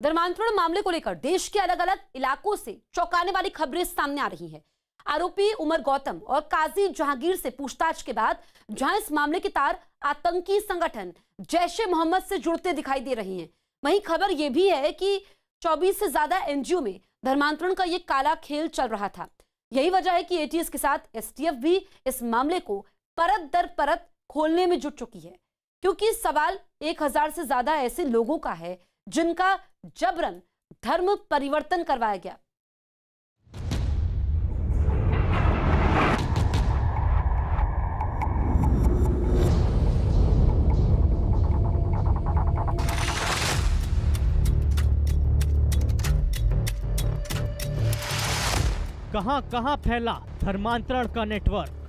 धर्मांतरण मामले को लेकर देश के अलग अलग इलाकों से चौंकाने वाली खबरें सामने आ रही हैं। आरोपी उमर गौतम और काजी जहांगीर से पूछताछ के बाद जहां इस मामले के तार आतंकी संगठन जैश-ए-मोहम्मद से जुड़ते दिखाई दे रही हैं, वहीं खबर यह भी है कि 24 से ज्यादा एनजीओ में धर्मांतरण का ये काला खेल चल रहा था। यही वजह है कि एटीएस के साथ एसटीएफ भी इस मामले को परत दर परत खोलने में जुट चुकी है, क्योंकि सवाल 1000 से ज्यादा ऐसे लोगों का है जिनका जबरन धर्म परिवर्तन करवाया गया। कहां फैला धर्मांतरण का नेटवर्क।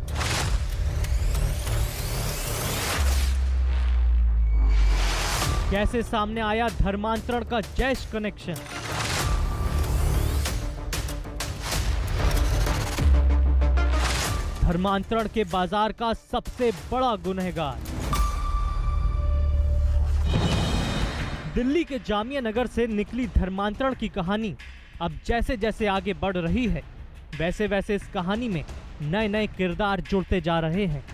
कैसे सामने आया धर्मांतरण का जैश कनेक्शन। धर्मांतरण के बाजार का सबसे बड़ा गुनहगार। दिल्ली के जामिया नगर से निकली धर्मांतरण की कहानी अब जैसे जैसे आगे बढ़ रही है, वैसे वैसे इस कहानी में नए नए किरदार जुड़ते जा रहे हैं।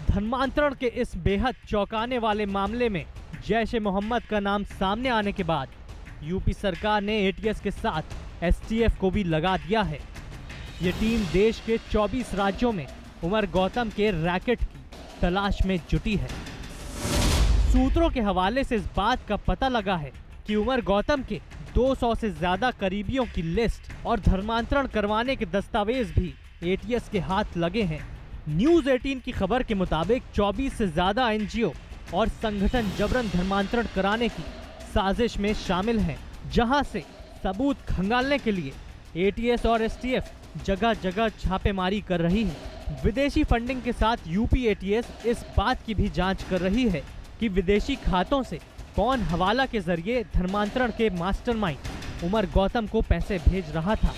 धर्मांतरण के इस बेहद चौंकाने वाले मामले में जैश-ए-मोहम्मद का नाम सामने आने के बाद यूपी सरकार ने एटीएस के साथ एसटीएफ को भी लगा दिया है। ये टीम देश के 24 राज्यों में उमर गौतम के रैकेट की तलाश में जुटी है। सूत्रों के हवाले से इस बात का पता लगा है कि उमर गौतम के 200 से ज्यादा करीबियों की लिस्ट और धर्मांतरण करवाने के दस्तावेज भी एटीएस के हाथ लगे हैं। न्यूज 18 की खबर के मुताबिक 24 से ज्यादा एनजीओ और संगठन जबरन धर्मांतरण कराने की साजिश में शामिल हैं, जहां से सबूत खंगालने के लिए एटीएस और एसटीएफ जगह जगह छापेमारी कर रही है। विदेशी फंडिंग के साथ यूपी एटीएस इस बात की भी जांच कर रही है कि विदेशी खातों से कौन हवाला के जरिए धर्मांतरण के मास्टरमाइंड उमर गौतम को पैसे भेज रहा था।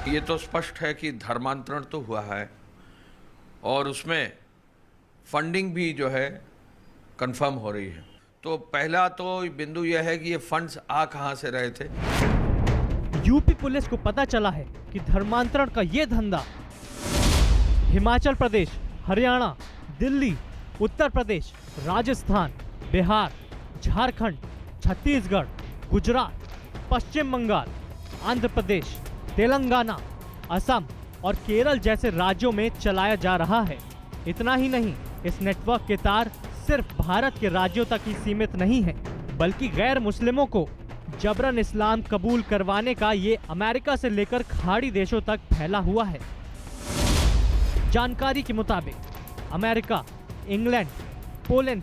ये तो स्पष्ट है कि धर्मांतरण तो हुआ है और उसमें फंडिंग भी जो है कंफर्म हो रही है। तो पहला तो बिंदु यह है कि ये फंड्स आ कहां से रहे थे। यूपी पुलिस को पता चला है कि धर्मांतरण का ये धंधा हिमाचल प्रदेश, हरियाणा, दिल्ली, उत्तर प्रदेश, राजस्थान, बिहार, झारखंड, छत्तीसगढ़, गुजरात, पश्चिम बंगाल, आंध्र प्रदेश, तेलंगाना, असम और केरल जैसे राज्यों में चलाया जा रहा है। इतना ही नहीं, इस नेटवर्क के तार सिर्फ भारत के राज्यों तक ही सीमित नहीं है, बल्कि गैर मुस्लिमों को जबरन इस्लाम कबूल करवाने का ये अमेरिका से लेकर खाड़ी देशों तक फैला हुआ है। जानकारी के मुताबिक अमेरिका, इंग्लैंड, पोलैंड,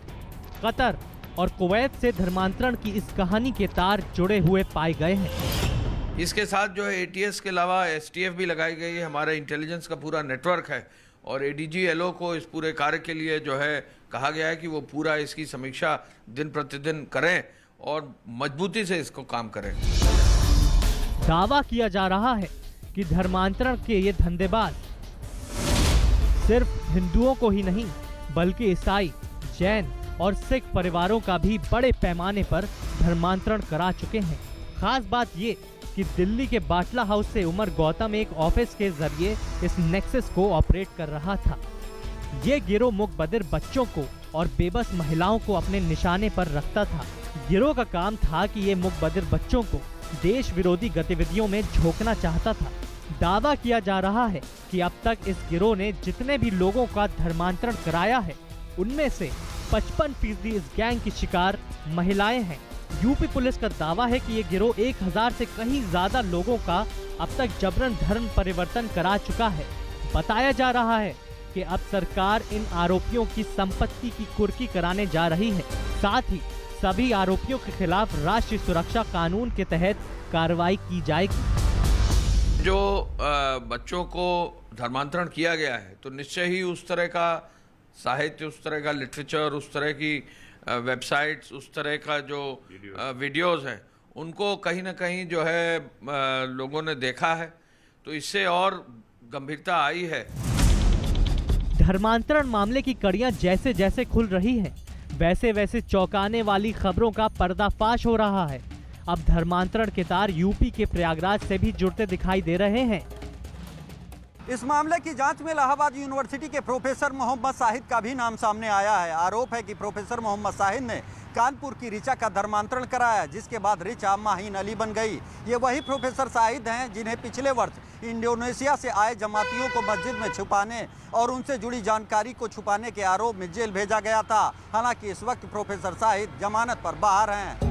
कतर और कुवैत से धर्मांतरण की इस कहानी के तार जुड़े हुए पाए गए हैं। इसके साथ जो है एटीएस के अलावा एसटीएफ भी लगाई गई है। हमारे इंटेलिजेंस का पूरा नेटवर्क है और एडीजी एलओ को इस पूरे कार्य के लिए जो है कहा गया है कि वो पूरा इसकी समीक्षा दिन प्रतिदिन करें और मजबूती से इसको काम करें। दावा किया जा रहा है कि धर्मांतरण के ये धंधेबाज सिर्फ हिंदुओं को ही नहीं, बल्कि ईसाई, जैन और सिख परिवारों का भी बड़े पैमाने पर धर्मांतरण करा चुके हैं। खास बात ये कि दिल्ली के बाटला हाउस से उमर गौतम एक ऑफिस के जरिए इस नेक्सस को ऑपरेट कर रहा था। ये गिरोह मुकबदिर बच्चों को और बेबस महिलाओं को अपने निशाने पर रखता था। गिरोह का काम था कि ये मुकबदिर बच्चों को देश विरोधी गतिविधियों में झोंकना चाहता था। दावा किया जा रहा है कि अब तक इस गिरोह ने जितने भी लोगों का धर्मांतरण कराया है, उनमें से 55% इस गैंग की शिकार महिलाएं हैं। यूपी पुलिस का दावा है कि ये गिरोह 1000 से कहीं ज्यादा लोगों का अब तक जबरन धर्म परिवर्तन करा चुका है। बताया जा रहा है कि अब सरकार इन आरोपियों की संपत्ति की कुर्की कराने जा रही है। साथ ही सभी आरोपियों के खिलाफ राष्ट्रीय सुरक्षा कानून के तहत कार्रवाई की जाएगी। जो बच्चों को धर्मांतरण किया गया है, तो निश्चय ही उस तरह का साहित्य, उस तरह का लिटरेचर, उस तरह की वेबसाइट्स, उस तरह का जो वीडियोस हैं, उनको कहीं ना कहीं जो है लोगों ने देखा है, तो इससे और गंभीरता आई है। धर्मांतरण मामले की कड़ियां जैसे जैसे खुल रही हैं, वैसे वैसे चौंकाने वाली खबरों का पर्दाफाश हो रहा है। अब धर्मांतरण के तार यूपी के प्रयागराज से भी जुड़ते दिखाई दे रहे हैं। इस मामले की जांच में इलाहाबाद यूनिवर्सिटी के प्रोफेसर मोहम्मद शाहिद का भी नाम सामने आया है। आरोप है कि प्रोफेसर मोहम्मद शाहिद ने कानपुर की ऋचा का धर्मांतरण कराया, जिसके बाद ऋचा माहीन अली बन गई। ये वही प्रोफेसर शाहिद हैं जिन्हें पिछले वर्ष इंडोनेशिया से आए जमातियों को मस्जिद में छुपाने और उनसे जुड़ी जानकारी को छुपाने के आरोप में जेल भेजा गया था। हालांकि इस वक्त प्रोफेसर शाहिद जमानत पर बाहर हैं।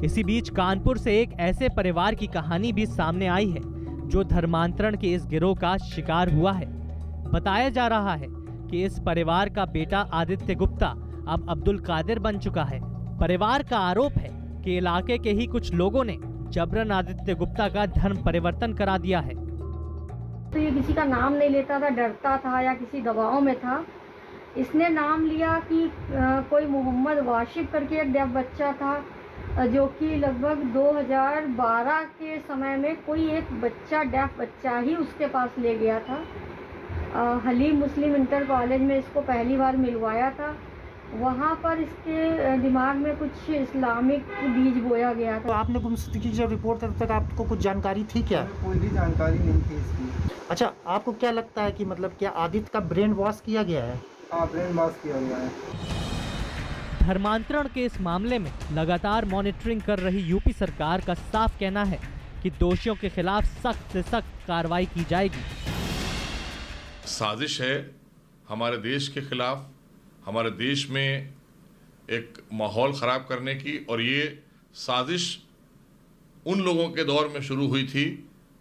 इसी बीच कानपुर से एक ऐसे परिवार की कहानी भी सामने आई है जो धर्मांतरण के इस गिरोह का शिकार हुआ है। बताया जा रहा है कि इस परिवार का बेटा आदित्य गुप्ता अब अब्दुल कादिर बन चुका है। परिवार का आरोप है कि इलाके के ही कुछ लोगों ने जबरन आदित्य गुप्ता का धर्म परिवर्तन करा दिया है। तो ये किसी का नाम नहीं लेता था, डरता था या किसी दबाव में था। इसने नाम लिया कि कोई मोहम्मद वाशिफ करके एक डेफ बच्चा था, जो कि लगभग 2012 के समय में कोई एक बच्चा डेफ बच्चा ही उसके पास ले गया था। हलीम मुस्लिम इंटर कॉलेज में इसको पहली बार मिलवाया था। वहाँ पर इसके दिमाग में कुछ इस्लामिक बीज बोया गया तो था। आपने गुमशुदगी की जब रिपोर्ट तब तक आपको कुछ जानकारी थी क्या? कोई भी जानकारी नहीं थी इसकी। अच्छा, आपको क्या लगता है कि मतलब क्या आदित्य का ब्रेन वॉश किया गया है? हाँ, ब्रेन वॉश किया गया है। धर्मांतरण के इस मामले में लगातार मॉनिटरिंग कर रही यूपी सरकार का साफ कहना है कि दोषियों के खिलाफ सख्त से सख्त कार्रवाई की जाएगी। साजिश है हमारे देश के खिलाफ, हमारे देश में एक माहौल ख़राब करने की, और ये साजिश उन लोगों के दौर में शुरू हुई थी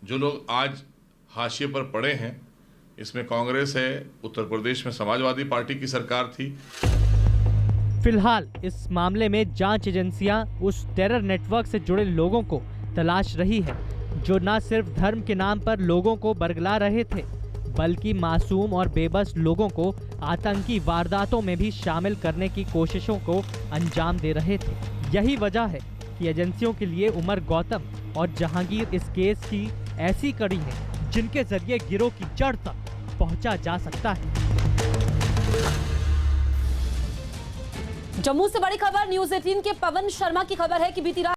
जो लोग आज हाशिए पर पड़े हैं। इसमें कांग्रेस है, उत्तर प्रदेश में समाजवादी पार्टी की सरकार थी। फिलहाल इस मामले में जांच एजेंसियां उस टेरर नेटवर्क से जुड़े लोगों को तलाश रही है जो न सिर्फ धर्म के नाम पर लोगों को बरगला रहे थे, बल्कि मासूम और बेबस लोगों को आतंकी वारदातों में भी शामिल करने की कोशिशों को अंजाम दे रहे थे। यही वजह है कि एजेंसियों के लिए उमर गौतम और जहांगीर इस केस की ऐसी कड़ी है जिनके जरिए गिरोह की जड़ तक पहुंचा जा सकता है। जम्मू से बड़ी खबर न्यूज़ 18 के पवन शर्मा की खबर है कि बीती रात